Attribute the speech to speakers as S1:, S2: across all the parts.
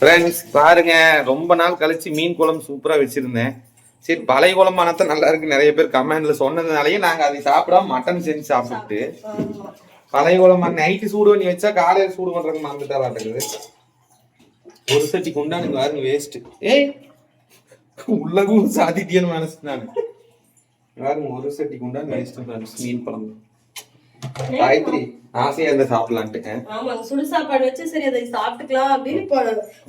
S1: Friends பாருங்க, ரொம்ப நாள் கழிச்சு மீன் குழம்பு சூப்பரா வச்சிருந்தேன். சரி, பழைய குழம்பானத்தான் நல்லா இருக்கு நிறைய பேர் கமெண்ட்ல சொன்னதுனாலயே நாங்க அதை சாப்பிடாம மட்டன் செஞ்சு சாப்பிட்டு பழைய குழம்பு நைட்டு சூடு பண்ணி வச்சா காலையில சூடு பண்றதுக்கு மறந்துட்டாலாட்டுக்குது. ஒரு சட்டி குண்டானுங்க பாருங்க வேஸ்ட். ஏய் உள்ளகும் சாதித்தியன்னு மனசு நான் பாருங்க, ஒரு சட்டி குண்டான் வேஸ்ட் மீன் குழம்பு. காயத்ரி ஆசையா இருந்தா சாப்பிடலான்ட்டு.
S2: ஆமா, சுடு சாப்பாடு வச்சு சரி அதை சாப்பிட்டுக்கலாம் அப்படின்னு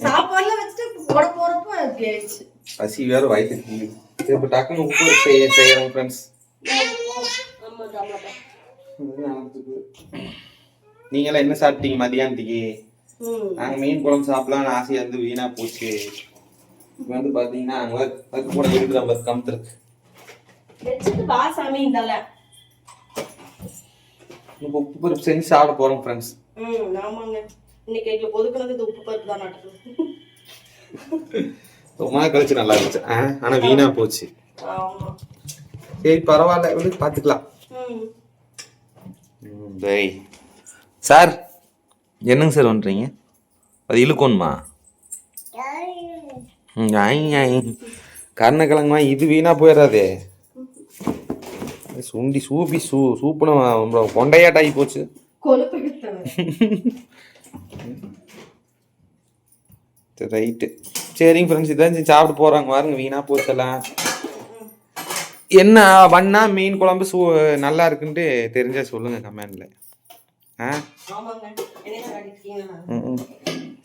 S2: சாப்பாடுலாம் வச்சுட்டு போட போறப்ப அப்படி ஆயிடுச்சு.
S1: பசி வேற வயிற்றுக்கு இப்ப டக்குன்னு உப்பு செய்யறோம் ஃப்ரெண்ட்ஸ். நீங்க எல்லாம் என்ன சாப்பிட்டீங்க மதியானத்துக்கு? நாங்க மீன் குழம்பு சாப்பிடலாம்னு ஆசையா இருந்து வீணா போச்சு. வந்து பாத்தீங்கன்னா அங்க கூட இருக்கிற பஸ் கம்த்துருக்கு
S2: வச்சுட்டு வா சாமி இந்தால
S1: உப்பு பருப்பு செஞ்சு சாப்பிட போறோம் ஃப்ரெண்ட்ஸ்.
S2: ஆமாங்க, இன்னைக்கு எங்களுக்கு ஒதுக்குனது இந்த உப்பு பருப்பு தான் நாட்டுக்கு.
S1: ரொம்ப நாள் கழிச்சு நல்லா இருந்துச்சு, ஆனா வீணா போச்சு. சரி பரவாயில்ல, விடு பாத்துக்கலாம். சார் என்னங்க சார் பண்றீங்க? அது இழுக்கணுமா? கருணக்கிழங்குமா இது வீணா போயிடாதே. சுண்டி சூப்பி சூப்புன கொண்டையாட்டாகி போச்சு. ரைட்டு, சரிங்க ஃப்ரெண்ட்ஸ், இதான் சாப்பிட்டு போறாங்க பாருங்க. வீணா போச்செல்லாம் என்ன பண்ணா மீன் குழம்பு நல்லா இருக்குன்ட்டு தெரிஞ்சா சொல்லுங்க கமெண்ட்ல.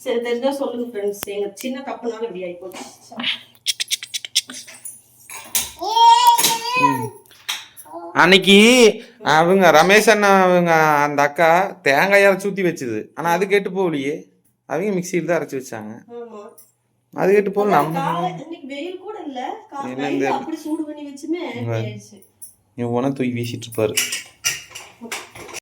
S2: சரி, தெரிஞ்சா சொல்லுங்க ஃப்ரெண்ட்ஸ். எங்க சின்ன தப்புனால இப்படி ஆகி போச்சு.
S1: அன்னைக்கு அவங்க ரமேஷ் அண்ணா அவங்க அந்த அக்கா தேங்காய் அரைச்சி ஊற்றி வச்சுது. ஆனால் அது கெட்டு போகலையே, அவங்க மிக்சியில் தான் அரைச்சி வச்சாங்க. அது கெட்டு போகல. நம்ம இவனை தூக்கி வீசிட்டு இருப்பாரு.